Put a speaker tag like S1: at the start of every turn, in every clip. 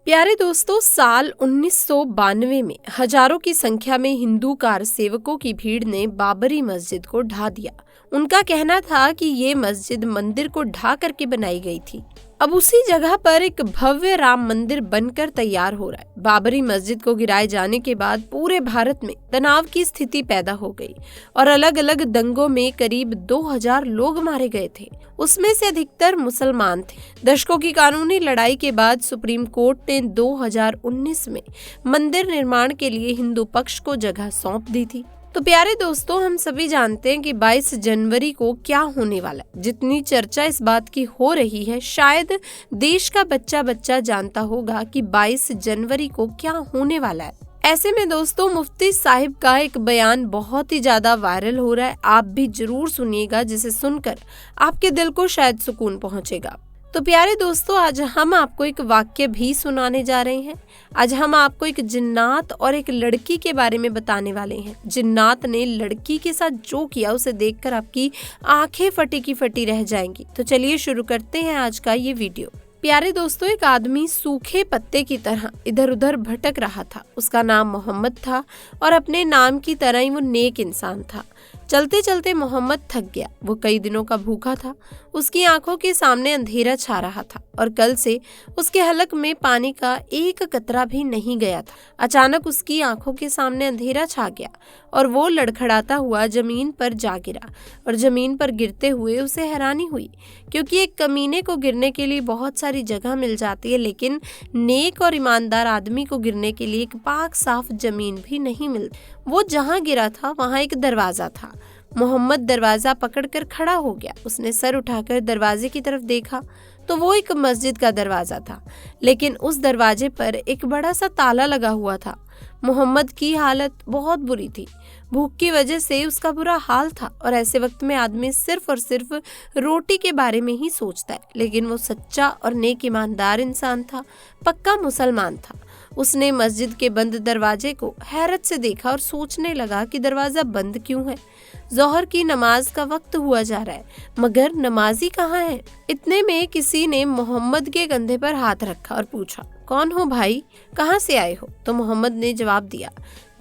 S1: प्यारे दोस्तों, साल 1992 में हजारों की संख्या में हिंदू कार सेवकों की भीड़ ने बाबरी मस्जिद को ढा दिया। उनका कहना था कि ये मस्जिद मंदिर को ढा करके बनाई गई थी। अब उसी जगह पर एक भव्य राम मंदिर बनकर तैयार हो रहा है। बाबरी मस्जिद को गिराए जाने के बाद पूरे भारत में तनाव की स्थिति पैदा हो गई और अलग अलग दंगों में करीब 2000 लोग मारे गए थे। उसमें से अधिकतर मुसलमान थे। दशकों की कानूनी लड़ाई के बाद सुप्रीम कोर्ट ने 2019 में मंदिर निर्माण के लिए हिंदू पक्ष को जगह सौंप दी थी। तो प्यारे दोस्तों, हम सभी जानते हैं कि 22 जनवरी को क्या होने वाला है। जितनी चर्चा इस बात की हो रही है, शायद देश का बच्चा बच्चा जानता होगा कि 22 जनवरी को क्या होने वाला है। ऐसे में दोस्तों, मुफ्ती साहिब का एक बयान बहुत ही ज्यादा वायरल हो रहा है। आप भी जरूर सुनिएगा, जिसे सुनकर आपके दिल को शायद सुकून पहुंचेगा। तो प्यारे दोस्तों, आज हम आपको एक वाक्य भी सुनाने जा रहे हैं। आज हम आपको एक जिन्नात और एक लड़की के बारे में बताने वाले हैं। जिन्नात ने लड़की के साथ जो किया, उसे देखकर आपकी आंखें फटी की फटी रह जाएंगी। तो चलिए शुरू करते हैं आज का ये वीडियो। प्यारे दोस्तों, एक आदमी सूखे पत्ते की तरह इधर उधर भटक रहा था। उसका नाम मोहम्मद था और अपने नाम की तरह ही वो नेक इंसान था। चलते चलते मोहम्मद थक गया। वो कई दिनों का भूखा था। उसकी आंखों के सामने अंधेरा छा रहा था और कल से उसके हलक में पानी का एक कतरा भी नहीं गया था। अचानक उसकी आंखों के सामने अंधेरा छा गया और वो लड़खड़ाता हुआ जमीन पर जा गिरा। और जमीन पर गिरते हुए उसे हैरानी हुई, क्योंकि एक कमीने को गिरने के लिए बहुत सारी जगह मिल जाती है, लेकिन नेक और ईमानदार आदमी को गिरने के लिए एक पाक साफ जमीन भी नहीं मिलती। वो जहाँ गिरा था वहाँ एक दरवाजा था। मोहम्मद दरवाजा पकड़कर खड़ा हो गया। उसने सर उठाकर दरवाजे की तरफ देखा तो वो एक मस्जिद का दरवाजा था, लेकिन उस दरवाजे पर एक बड़ा सा ताला लगा हुआ था। मोहम्मद की हालत बहुत बुरी थी। भूख की वजह से उसका बुरा हाल था और ऐसे वक्त में आदमी सिर्फ और सिर्फ रोटी के बारे में ही सोचता है। लेकिन वो सच्चा और नेक ईमानदार इंसान था, पक्का मुसलमान था। उसने मस्जिद के बंद दरवाजे को हैरत से देखा और सोचने लगा कि दरवाजा बंद क्यों है। जोहर की नमाज का वक्त हुआ जा रहा है, मगर नमाजी कहाँ है। इतने में किसी ने मोहम्मद के कंधे पर हाथ रखा और पूछा, कौन हो भाई, कहाँ से आए हो? तो मोहम्मद ने जवाब दिया,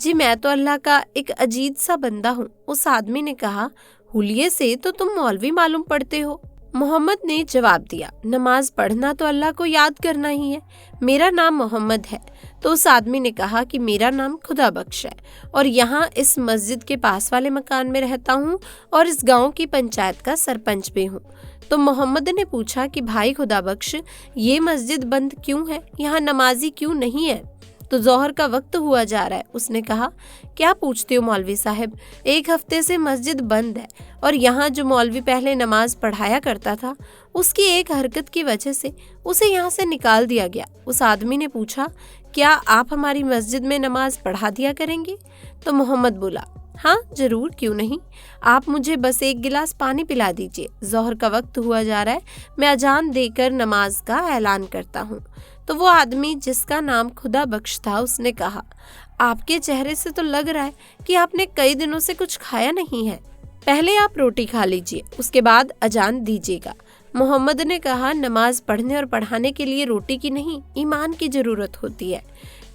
S1: जी मैं तो अल्लाह का एक अजीज सा बंदा हूँ। उस आदमी ने कहा, हुलिये से तो तुम मौलवी मालूम पड़ते हो। मोहम्मद ने जवाब दिया, नमाज पढ़ना तो अल्लाह को याद करना ही है। मेरा नाम मोहम्मद है। तो उस आदमी ने कहा कि मेरा नाम खुदा बख्श है और यहाँ इस मस्जिद के पास वाले मकान में रहता हूँ और इस गांव की पंचायत का सरपंच भी हूँ। तो मोहम्मद ने पूछा कि भाई खुदा बख्श, ये मस्जिद बंद क्यों है? यहाँ नमाजी क्यों नहीं है? तो जोहर का वक्त हुआ जा रहा है। उसने कहा, क्या पूछते हो मौलवी साहब, एक हफ्ते से मस्जिद बंद है और यहाँ जो मौलवी पहले नमाज पढ़ाया करता था, उसकी एक हरकत की वजह से उसे यहाँ से निकाल दिया गया। उस आदमी ने पूछा, क्या आप हमारी मस्जिद में नमाज पढ़ा दिया करेंगे? तो मोहम्मद बोला, हाँ जरूर, क्यों नहीं। आप मुझे बस एक गिलास पानी पिला दीजिए। जोहर का वक्त हुआ जा रहा है, मैं अजान देकर नमाज का ऐलान करता हूँ। तो वो आदमी जिसका नाम खुदा बख्श था, उसने कहा, आपके चेहरे से तो लग रहा है कि आपने कई दिनों से कुछ खाया नहीं है। पहले आप रोटी खा लीजिए, उसके बाद अजान दीजिएगा। मोहम्मद ने कहा, नमाज पढ़ने और पढ़ाने के लिए रोटी की नहीं, ईमान की जरूरत होती है।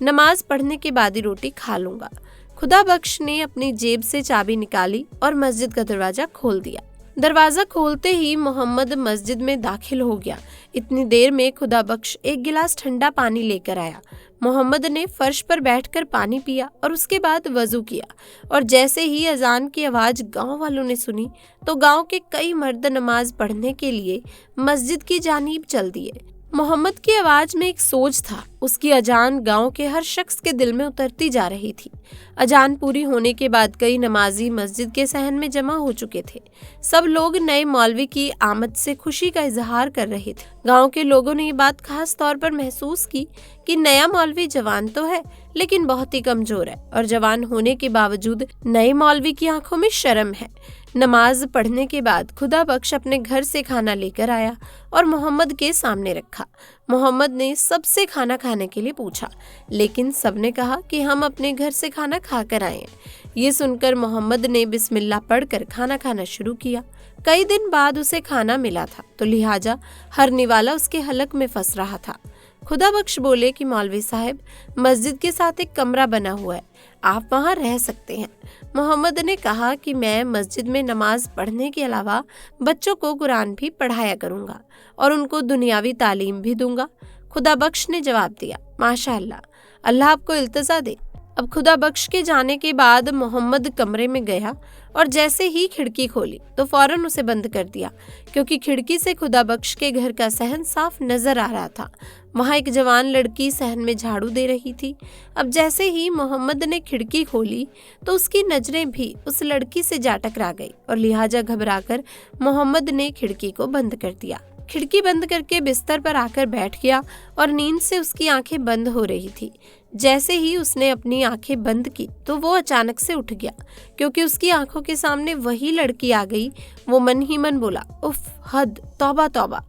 S1: नमाज पढ़ने के बाद ही रोटी खा लूंगा। खुदा बख्श ने अपनी जेब से चाबी निकाली और मस्जिद का दरवाजा खोल दिया। दरवाजा खोलते ही मोहम्मद मस्जिद में दाखिल हो गया। इतनी देर में खुदा बख्श एक गिलास ठंडा पानी लेकर आया। मोहम्मद ने फर्श पर बैठकर पानी पिया और उसके बाद वजू किया। और जैसे ही अजान की आवाज गांव वालों ने सुनी, तो गांव के कई मर्द नमाज पढ़ने के लिए मस्जिद की जानीब चल दिए। मोहम्मद की आवाज में एक सोच था। उसकी अजान गांव के हर शख्स के दिल में उतरती जा रही थी। अजान पूरी होने के बाद कई नमाजी मस्जिद के सहन में जमा हो चुके थे। सब लोग नए मौलवी की आमद से खुशी का इजहार कर रहे थे। गांव के लोगों ने ये बात खास तौर पर महसूस की कि नया मौलवी जवान तो है, लेकिन बहुत ही कमजोर है और जवान होने के बावजूद नए मौलवी की आंखों में शर्म है। नमाज पढ़ने के बाद खुदा बख्श अपने घर से खाना लेकर आया और मोहम्मद के सामने रखा। मोहम्मद ने सबसे खाना खाने के लिए पूछा, लेकिन सबने कहा कि हम अपने घर से खाना खाकर आए हैं। ये सुनकर मोहम्मद ने बिस्मिल्लाह पढ़कर खाना खाना शुरू किया। कई दिन बाद उसे खाना मिला था, तो लिहाजा हर निवाला उसके हलक में फंस रहा था। खुदा बख्श बोले कि मौलवी साहब, मस्जिद के साथ एक कमरा बना हुआ है, आप वहाँ रह सकते हैं। मोहम्मद ने कहा कि मैं मस्जिद में नमाज पढ़ने के अलावा बच्चों को कुरान भी पढ़ाया करूँगा और उनको दुनियावी तालीम भी दूंगा। खुदा बख्श ने जवाब दिया, माशाअल्लाह, अल्लाह आपको इल्तिजा दे। अब खुदा बख्श के जाने के बाद मोहम्मद कमरे में गया और जैसे ही खिड़की खोली तो फौरन उसे बंद कर दिया, क्योंकि खिड़की से खुदा बख्श के घर का सहन साफ नजर आ रहा था। वहाँ एक जवान लड़की सहन में झाड़ू दे रही थी। अब जैसे ही मोहम्मद ने खिड़की खोली तो उसकी नजरें भी उस लड़की से जा टकरा गई और लिहाजा घबराकर मोहम्मद ने खिड़की को बंद कर दिया। खिड़की बंद करके बिस्तर पर आकर बैठ गया और नींद से उसकी आंखें बंद हो रही थी। जैसे ही उसने अपनी आंखें बंद की तो वो अचानक से उठ गया, क्योंकि उसकी आंखों के सामने वही लड़की आ गई। वो मन ही मन बोला, उफ, हद, तौबा तौबा।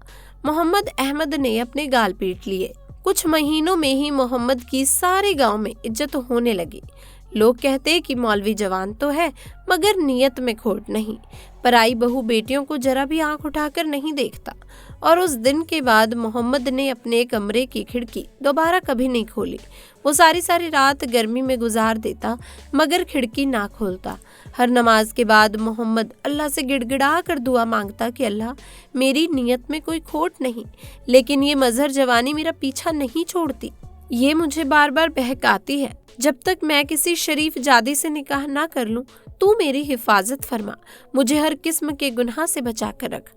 S1: मोहम्मद अहमद ने अपने गाल पीट लिए। कुछ महीनों में ही मोहम्मद की सारे गांव में इज्जत होने लगी। लोग कहते कि मौलवी जवान तो है मगर नियत में खोट नहीं, पराई बहू बेटियों को जरा भी आंख उठाकर नहीं देखता। और उस दिन के बाद मोहम्मद ने अपने कमरे की खिड़की दोबारा कभी नहीं खोली। वो सारी रात गर्मी में गुजार देता मगर खिड़की ना खोलता। हर नमाज के बाद मोहम्मद अल्लाह से गिड़गिड़ा कर दुआ मांगता कि अल्लाह, मेरी नियत में कोई खोट नहीं, लेकिन ये मजहर जवानी मेरा पीछा नहीं छोड़ती। ये मुझे बार बार बहकाती है। जब तक मैं किसी शरीफ जादी से निकाह ना कर लूं, तू मेरी हिफाजत फरमा, मुझे हर किस्म के गुनाह से बचा कर रख।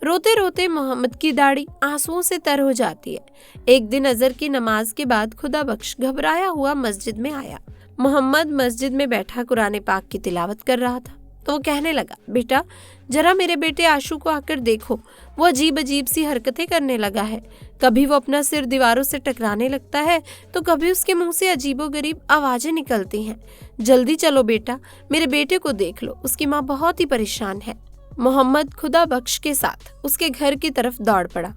S1: रोते रोते मोहम्मद की दाढ़ी आंसुओं से तर हो जाती है। एक दिन अजर की नमाज के बाद खुदा बख्श घबराया हुआ मस्जिद में आया। मोहम्मद मस्जिद में बैठा कुरान पाक की तिलावत कर रहा था तो वो कहने लगा, बेटा, जरा मेरे बेटे आशू को आकर देखो, वो अजीब अजीब सी हरकतें करने लगा है। कभी वो अपना सिर दीवारों से टकराने लगता है तो कभी उसके मुंह से अजीबोगरीब आवाजें निकलती हैं। जल्दी चलो बेटा, मेरे बेटे को देख लो, उसकी माँ बहुत ही परेशान है। मोहम्मद खुदा बख्श के साथ उसके घर की तरफ दौड़ पड़ा।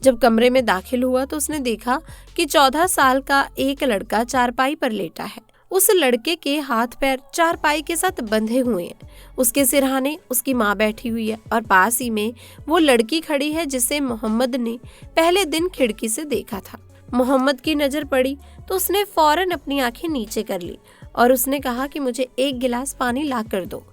S1: जब कमरे में दाखिल हुआ तो उसने देखा कि 14 साल का एक लड़का चारपाई पर लेटा है। उस लड़के के हाथ पैर चारपाई के साथ बंधे हुए हैं। उसके सिरहाने उसकी माँ बैठी हुई है और पास ही में वो लड़की खड़ी है जिसे मोहम्मद ने पहले दिन खिड़की से देखा था। मोहम्मद की नजर पड़ी तो उसने फौरन अपनी आंखें नीचे कर ली और उसने कहा कि मुझे एक गिलास पानी ला कर दो।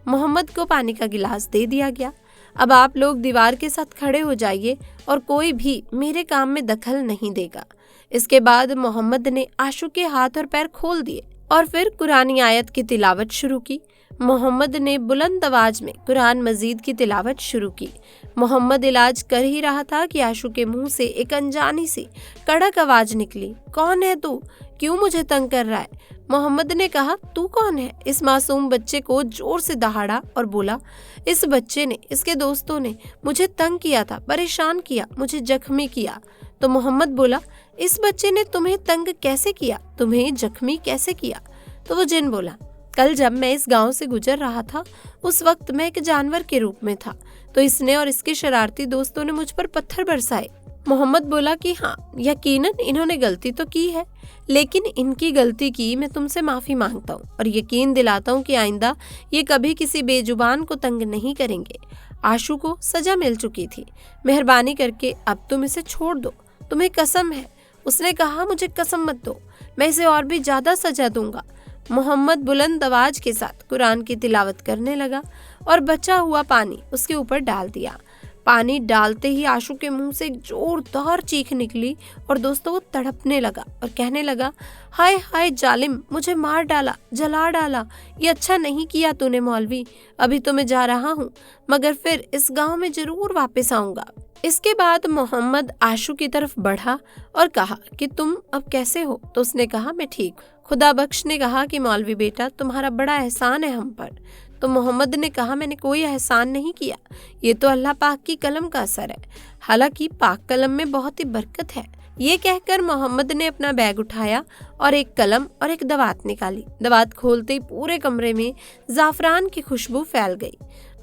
S1: मोहम्मद को पानी का गिलास दे दिया गया। अब आप लोग दीवार के साथ खड़े हो जाइए और कोई भी मेरे काम में दखल नहीं देगा। इसके बाद मोहम्मद ने आशू के हाथ और पैर खोल दिए और फिर कुरानी आयत की तिलावत शुरू की। मोहम्मद ने बुलंद आवाज में कुरान मजीद की तिलावत शुरू की। मोहम्मद इलाज कर ही रहा था कि आशू के मुंह से एक अनजानी सी कड़क आवाज निकली, कौन है तू, क्यों मुझे तंग कर रहा है? मोहम्मद ने कहा, तू कौन है? इस मासूम बच्चे को जोर से दहाड़ा और बोला, इस बच्चे ने, इसके दोस्तों ने मुझे तंग किया था, परेशान किया, मुझे जख्मी किया। तो मोहम्मद बोला, इस बच्चे ने तुम्हें तंग कैसे किया, तुम्हें जख्मी कैसे किया? तो वो जिन बोला, कल जब मैं इस गांव से गुजर रहा था उस वक्त मैं एक जानवर के रूप में था, तो इसने और इसके शरारती दोस्तों ने मुझ पर पत्थर बरसाए। मोहम्मद बोला कि हाँ, यकीनन इन्होंने गलती तो की है, लेकिन इनकी गलती की मैं तुमसे माफी मांगता हूँ और यकीन दिलाता हूँ कि आइंदा ये कभी किसी बेजुबान को तंग नहीं करेंगे। आशू को सजा मिल चुकी थी, मेहरबानी करके अब तुम इसे छोड़ दो, तुम्हें कसम है। उसने कहा, मुझे कसम मत दो, मैं इसे और भी ज्यादा सजा दूंगा। मोहम्मद बुलंद आवाज के साथ कुरान की तिलावत करने लगा और बचा हुआ पानी उसके ऊपर डाल दिया। पानी डालते ही आशू के मुंह से एक जोरदार चीख निकली और दोस्तों वो तड़पने लगा और कहने लगा, हाय हाय जालिम, मुझे मार डाला, जला डाला, ये अच्छा नहीं किया तूने मौलवी। अभी तो मैं जा रहा हूँ मगर फिर इस गांव में जरूर वापस आऊंगा। इसके बाद मोहम्मद आशू की तरफ बढ़ा और कहा कि तुम अब कैसे हो? तो उसने कहा, मैं ठीक। खुदा बख्श ने कहा कि मौलवी बेटा, तुम्हारा बड़ा एहसान है हम पर। तो मोहम्मद ने कहा, मैंने कोई एहसान नहीं किया, ये तो अल्लाह पाक की कलम का असर है, हालांकि पाक कलम में बहुत ही बरकत है। ये कहकर मोहम्मद ने अपना बैग उठाया और एक कलम और एक दवात निकाली। दवात खोलते ही पूरे कमरे में जाफरान की खुशबू फैल गई।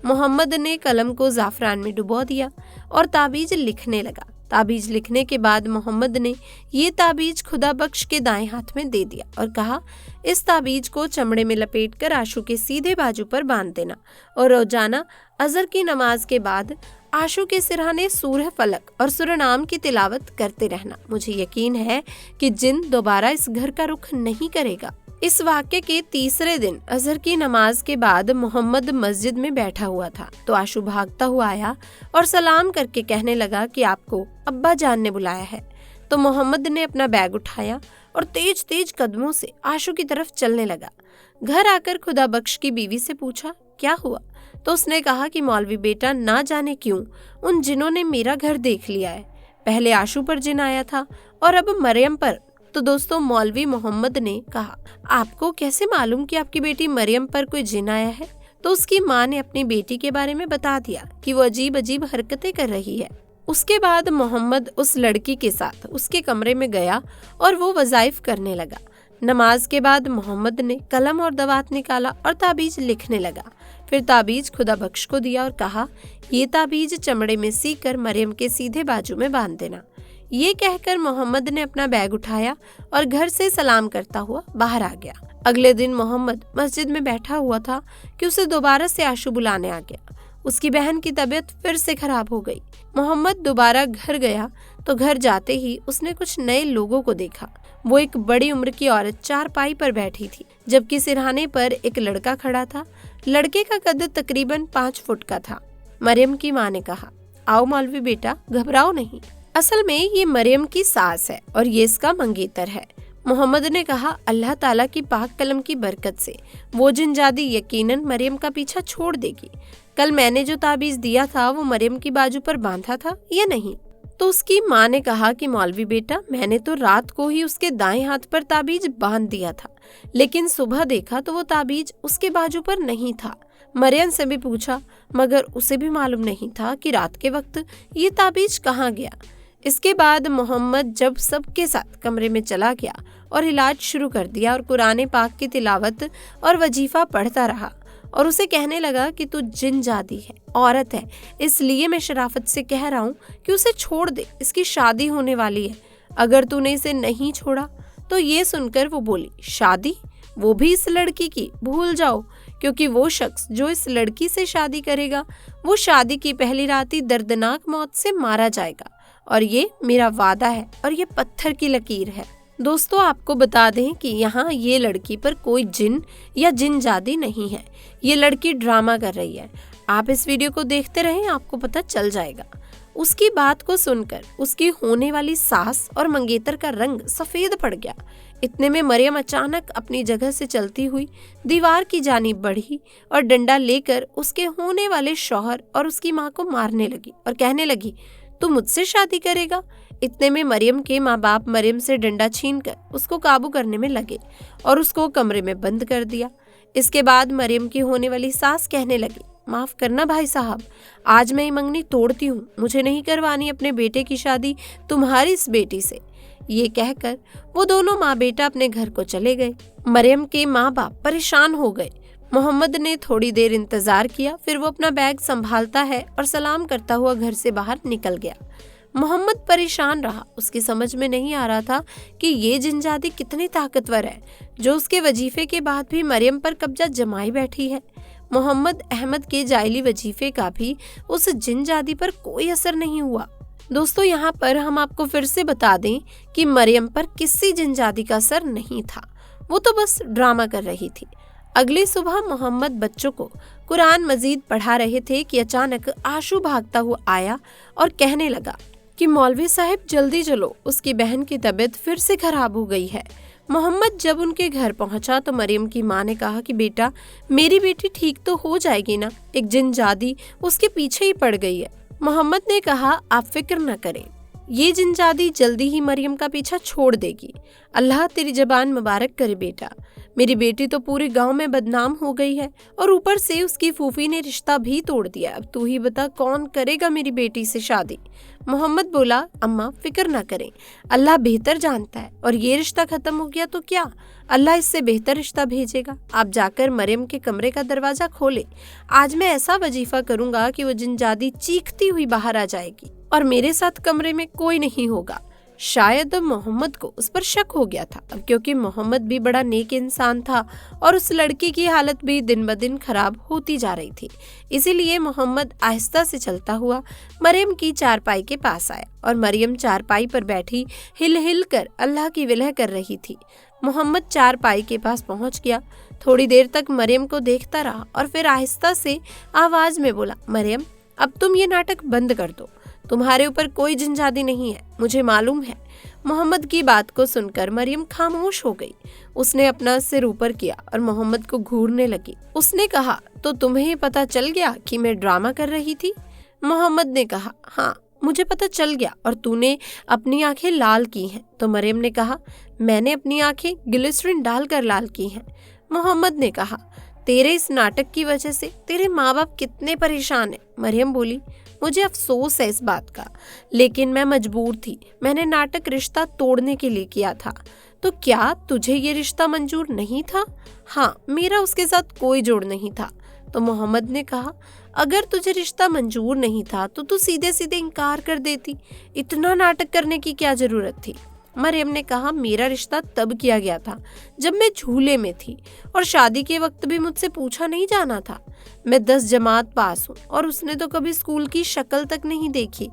S1: मोहम्मद ने कलम को जाफरान में डुबो दिया और ताबीज लिखने लगा। ताबीज लिखने के बाद मोहम्मद ने ये ताबीज खुदा बख्श के दाएं हाथ में दे दिया और कहा, इस ताबीज को चमड़े में लपेटकर आशू के सीधे बाजू पर बांध देना और रोजाना अजर की नमाज के बाद आशु के सिरहाने सूरह फलक और सुरनाम की तिलावत करते रहना। मुझे यकीन है कि जिन दोबारा इस घर का रुख नहीं करेगा। इस वाक्य के तीसरे दिन अजहर की नमाज के बाद मोहम्मद मस्जिद में बैठा हुआ था तो आशु भागता हुआ आया और सलाम करके कहने लगा कि आपको अब्बा जान ने बुलाया है। तो मोहम्मद ने अपना बैग उठाया और तेज तेज कदमों से आशु की तरफ चलने लगा। घर आकर खुदा बख्श की बीवी से पूछा क्या हुआ, तो उसने कहा कि मौलवी बेटा ना जाने क्यों उन जिनों ने मेरा घर देख लिया है। पहले आशु पर जिन आया था और अब मरियम पर। तो दोस्तों मौलवी मोहम्मद ने कहा आपको कैसे मालूम कि आपकी बेटी मरियम पर कोई जिन आया है। तो उसकी माँ ने अपनी बेटी के बारे में बता दिया कि वो अजीब अजीब हरकतें कर रही है। उसके बाद मोहम्मद उस लड़की के साथ उसके कमरे में गया और वो वज़ाइफ करने लगा। नमाज के बाद मोहम्मद ने कलम और दवात निकाला और ताबीज लिखने लगा। फिर ताबीज खुदा बख्श को दिया और कहा ये ताबीज चमड़े में सी कर मरियम के सीधे बाजू में बांध देना। ये कहकर मोहम्मद ने अपना बैग उठाया और घर से सलाम करता हुआ बाहर आ गया। अगले दिन मोहम्मद मस्जिद में बैठा हुआ था कि उसे दोबारा से आशु बुलाने आ गया। उसकी बहन की तबीयत फिर से खराब हो गई। मोहम्मद दोबारा घर गया तो घर जाते ही उसने कुछ नए लोगों को देखा। वो एक बड़ी उम्र की औरत चारपाई पर बैठी थी जबकि सिरहाने पर एक लड़का खड़ा था। लड़के का कद तकरीबन 5 फुट का था। मरियम की माँ ने कहा आओ मौलवी बेटा घबराओ नहीं, असल में ये मरियम की सास है और ये इसका मंगेतर है। मोहम्मद ने कहा अल्लाह ताला की पाक कलम की बरकत से वो जिनजादी यकीनन मरियम का पीछा छोड़ देगी। कल मैंने जो ताबीज दिया था वो मरियम की बाजू पर बांधा था या नहीं। तो उसकी माँ ने कहा कि मौलवी बेटा मैंने तो रात को ही उसके दाएं हाथ पर ताबीज बांध दिया था, लेकिन सुबह देखा तो वो ताबीज उसके बाजू पर नहीं था। मरियम से भी पूछा मगर उसे भी मालूम नहीं था कि रात के वक्त ये ताबीज कहाँ गया। इसके बाद मोहम्मद जब सबके साथ कमरे में चला गया और इलाज शुरू कर दिया और कुरान पाक की तिलावत और वजीफा पढ़ता रहा और उसे कहने लगा कि तू जिन जादी है, औरत है, इसलिए मैं शराफत से कह रहा हूँ कि उसे छोड़ दे, इसकी शादी होने वाली है। अगर तूने इसे नहीं छोड़ा तो ये सुनकर वो बोली शादी, वो भी इस लड़की की, भूल जाओ, क्योंकि वो शख्स जो इस लड़की से शादी करेगा वो शादी की पहली रात ही दर्दनाक मौत से मारा जाएगा और ये मेरा वादा है और ये पत्थर की लकीर है। दोस्तों आपको बता दें कि यहाँ ये लड़की पर कोई जिन या जिन जादी नहीं है, ये लड़की ड्रामा कर रही है। आप इस वीडियो को देखते रहें, आपको पता चल जाएगा। उसकी बात को सुनकर उसकी होने वाली सास और मंगेतर का रंग सफेद पड़ गया। इतने में मरियम अचानक अपनी जगह से चलती हुई दीवार की जानिब बढ़ी और डंडा लेकर उसके होने वाले शौहर और उसकी माँ को मारने लगी और कहने लगी तू मुझसे शादी करेगा। इतने में मरियम के माँ बाप मरियम से डंडा छीनकर उसको काबू करने में लगे और उसको कमरे में बंद कर दिया। इसके बाद मरियम की होने वाली सास कहने लगी माफ करना भाई साहब, आज मैं ये मंगनी तोड़ती हूँ, मुझे नहीं करवानी अपने बेटे की शादी तुम्हारी इस बेटी से। ये कहकर वो दोनों माँ बेटा अपने घर को चले गए। मरियम के माँ बाप परेशान हो गए। मोहम्मद ने थोड़ी देर इंतजार किया, फिर वो अपना बैग संभालता है और सलाम करता हुआ घर से बाहर निकल गया। मोहम्मद परेशान रहा, उसकी समझ में नहीं आ रहा था कि ये जिनजादी कितनी ताकतवर है जो उसके वजीफे के बाद भी मरियम पर कब्जा जमाई बैठी है। मोहम्मद अहमद के जायली वजीफे का भी उस जिनजादी पर कोई असर नहीं हुआ। दोस्तों यहाँ पर हम आपको फिर से बता दें कि मरियम पर किसी जिनजादी का असर नहीं था, वो तो बस ड्रामा कर रही थी। अगली सुबह मोहम्मद बच्चों को कुरान मजीद पढ़ा रहे थे कि अचानक आशु भागता हुआ आया और कहने लगा कि मौलवी साहब जल्दी चलो, उसकी बहन की तबीयत फिर से खराब हो गई है। मोहम्मद जब उनके घर पहुंचा तो मरियम की माँ ने कहा कि बेटा मेरी बेटी ठीक तो हो जाएगी ना, एक जिनजादी उसके पीछे ही पड़ गई है। मोहम्मद ने कहा आप फिक्र न करें, ये जिनजादी जल्दी ही मरियम का पीछा छोड़ देगी। अल्लाह तेरी जबान मुबारक करे बेटा, मेरी बेटी तो पूरे गांव में बदनाम हो गई है और ऊपर से उसकी फूफी ने रिश्ता भी तोड़ दिया। अब तू ही बता कौन करेगा मेरी बेटी से शादी। मोहम्मद बोला अम्मा फिक्र ना करें, अल्लाह बेहतर जानता है और ये रिश्ता खत्म हो गया तो क्या, अल्लाह इससे बेहतर रिश्ता भेजेगा। आप जाकर मरियम के कमरे का दरवाजा खोले, आज मैं ऐसा वजीफा करूंगा कि वो जिनजादी चीखती हुई बाहर आ जाएगी और मेरे साथ कमरे में कोई नहीं होगा। शायद मोहम्मद को उस पर शक हो गया था, अब क्योंकि मोहम्मद भी बड़ा नेक इंसान था और उस लड़की की हालत भी दिन ब दिन खराब होती जा रही थी। इसीलिए मोहम्मद आहिस्ता से चलता हुआ मरियम की चारपाई के पास आया और मरियम चारपाई पर बैठी हिल हिल कर अल्लाह की विलह कर रही थी। मोहम्मद चारपाई के पास पहुंच गया। थोड़ी देर तक मरियम को देखता रहा और फिर आहिस्ता से आवाज में बोला, मरियम, अब तुम ये नाटक बंद कर दो। तुम्हारे ऊपर कोई जिनजादी नहीं है, मुझे मालूम है। मोहम्मद की बात को सुनकर मरियम खामोश हो गई। उसने अपना सिर ऊपर किया और मोहम्मद को घूरने लगी। उसने कहा, तो तुम्हें पता चल गया कि मैं ड्रामा कर रही थी? मोहम्मद ने कहा, हाँ, मुझे पता चल गया और तूने अपनी आंखें लाल की हैं। तो मरियम ने कहा, मैंने अपनी आंखें ग्लिसरीन डालकर लाल की हैं। मोहम्मद ने कहा, तेरे इस नाटक की वजह से तेरे माँ बाप कितने परेशान हैं। मरियम बोली, मुझे अफसोस है इस बात का, लेकिन मैं मजबूर थी। मैंने नाटक रिश्ता तोड़ने के लिए किया था। तो क्या तुझे ये रिश्ता मंजूर नहीं था? हाँ, मेरा उसके साथ कोई जोड़ नहीं था। तो मोहम्मद ने कहा, अगर तुझे रिश्ता मंजूर नहीं था तो तू सीधे सीधे इनकार कर देती। इतना नाटक करने की क्या जरूरत थी? मरियम ने कहा, मेरा रिश्ता तब किया गया था जब मैं झूले में थी और शादी के वक्त भी मुझसे पूछा नहीं जाना था। मैं 10 जमात पास हूँ और उसने तो कभी स्कूल की शक्ल तक नहीं देखी।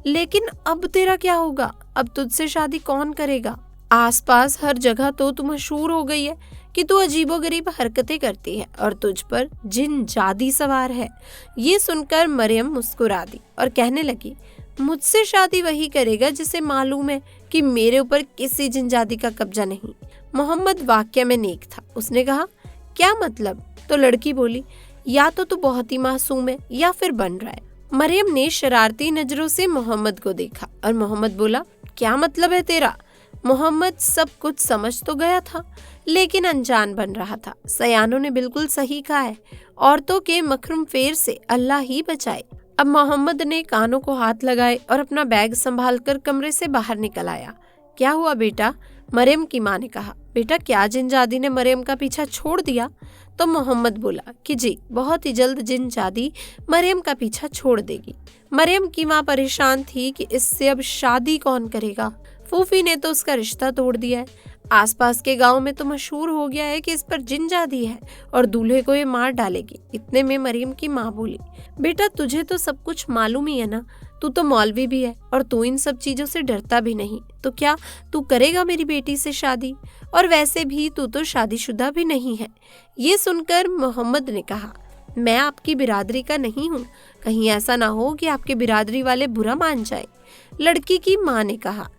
S1: लेकिन अब तेरा क्या होगा? अब तुझसे शादी कौन करेगा? आसपास हर जगह तो तू मशहूर हो गई है कि तू अजीबोगरीब हरकतें करती है और तुझ पर जिन जादी सवार है। ये सुनकर मरियम मुस्कुरा दी और कहने लगी, मुझसे शादी वही करेगा जिसे मालूम है कि मेरे ऊपर किसी जिनजादी का कब्जा नहीं। मोहम्मद वाकया में नेक था। उसने कहा, क्या मतलब? तो लड़की बोली, या तो तू बहुत ही मासूम है या फिर बन रहा है। मरियम ने शरारती नजरों से मोहम्मद को देखा और मोहम्मद बोला, क्या मतलब है तेरा? मोहम्मद सब कुछ समझ तो गया था लेकिन अनजान बन रहा था। सयानों ने बिल्कुल सही कहा है, औरतों के मखरूम फेर से अल्लाह ही बचाए। अब मोहम्मद ने कानों को हाथ लगाए और अपना बैग संभालकर कमरे से बाहर निकल आया। क्या हुआ बेटा? मरियम की माँ ने कहा। बेटा, क्या जिनजादी ने मरियम का पीछा छोड़ दिया? तो मोहम्मद बोला कि जी, बहुत ही जल्द जिनजादी मरियम का पीछा छोड़ देगी। मरियम की माँ परेशान थी कि इससे अब शादी कौन करेगा। फूफी ने तो उसका रिश्ता तोड़ दिया है। आसपास के गांव में तो मशहूर हो गया है कि इस पर जिनजादी है और दूल्हे को ये मार डालेगी। इतने में मरियम की माँ बोली, बेटा, तुझे तो सब कुछ मालूम ही है ना। तू तो मौलवी भी है और तू इन सब चीजों से डरता भी नहीं। तो क्या तू करेगा मेरी बेटी से शादी? और वैसे भी तू तो शादीशुदा भी नहीं है। ये सुनकर मोहम्मद ने कहा, मैं आपकी बिरादरी का नहीं हूँ, कहीं ऐसा ना हो कि आपके बिरादरी वाले बुरा मान जाए। लड़की की माँ ने कहा,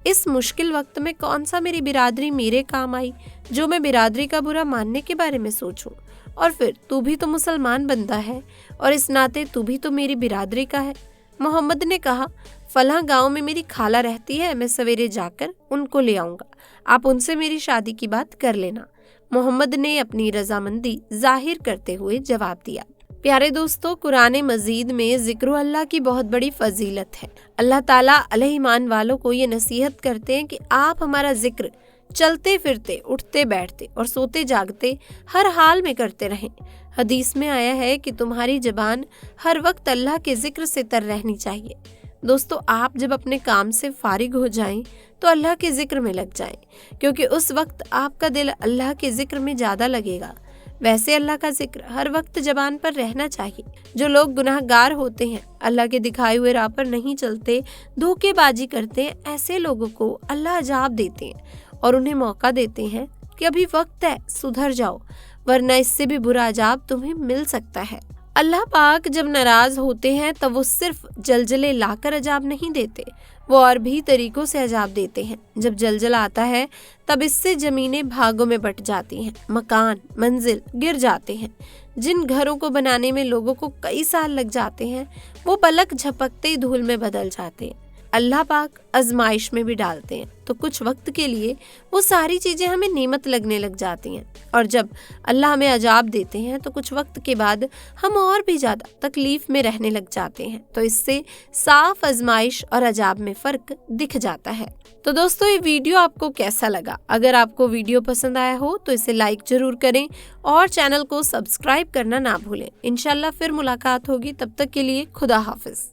S1: इस मुश्किल वक्त में कौन सा मेरी बिरादरी मेरे काम आई जो मैं बिरादरी का बुरा मानने के बारे में सोचूं। और फिर तू भी तो मुसलमान बंदा है और इस नाते तू भी तो मेरी बिरादरी का है। मोहम्मद ने कहा, फलां गांव में मेरी खाला रहती है, मैं सवेरे जाकर उनको ले आऊंगा। आप उनसे मेरी शादी की बात कर लेना। मोहम्मद ने अपनी रजामंदी जाहिर करते हुए जवाब दिया। प्यारे दोस्तों, कुरान मजीद में जिक्र अल्लाह की बहुत बड़ी फजीलत है। अल्लाह ताला अलैहि ईमान वालों को ये नसीहत करते हैं कि आप हमारा जिक्र चलते फिरते, उठते बैठते और सोते जागते हर हाल में करते रहें। हदीस में आया है कि तुम्हारी ज़बान हर वक्त अल्लाह के जिक्र से तर रहनी चाहिए। दोस्तों, आप जब अपने काम से फारिग हो जाएं तो अल्लाह के जिक्र में लग जाएं, क्योंकि उस वक्त आपका दिल अल्लाह के जिक्र में ज़्यादा लगेगा। वैसे अल्लाह का जिक्र हर वक्त जबान पर रहना चाहिए। जो लोग गुनाहगार होते हैं, अल्लाह के दिखाए हुए राह पर नहीं चलते, धोखेबाजी करते हैं, ऐसे लोगों को अल्लाह अजाब देते हैं और उन्हें मौका देते हैं कि अभी वक्त है, सुधर जाओ, वरना इससे भी बुरा अजाब तुम्हें मिल सकता है। अल्लाह पाक जब नाराज होते हैं तब वो सिर्फ जलजले लाकर अजाब नहीं देते, वो और भी तरीकों से अजाब देते हैं। जब जलजला आता है तब इससे जमीनें भागों में बट जाती हैं, मकान मंजिल गिर जाते हैं। जिन घरों को बनाने में लोगों को कई साल लग जाते हैं, वो पलक झपकते ही धूल में बदल जाते हैं। अल्लाह पाक आजमाइश में भी डालते हैं तो कुछ वक्त के लिए वो सारी चीजें हमें नेमत लगने लग जाती हैं, और जब अल्लाह हमें अजाब देते हैं तो कुछ वक्त के बाद हम और भी ज्यादा तकलीफ में रहने लग जाते हैं। तो इससे साफ आजमाइश और अजाब में फर्क दिख जाता है। तो दोस्तों, ये वीडियो आपको कैसा लगा? अगर आपको वीडियो पसंद आया हो तो इसे लाइक जरूर करें और चैनल को सब्सक्राइब करना ना भूलें। इंशाल्लाह फिर मुलाकात होगी, तब तक के लिए खुदा हाफिज।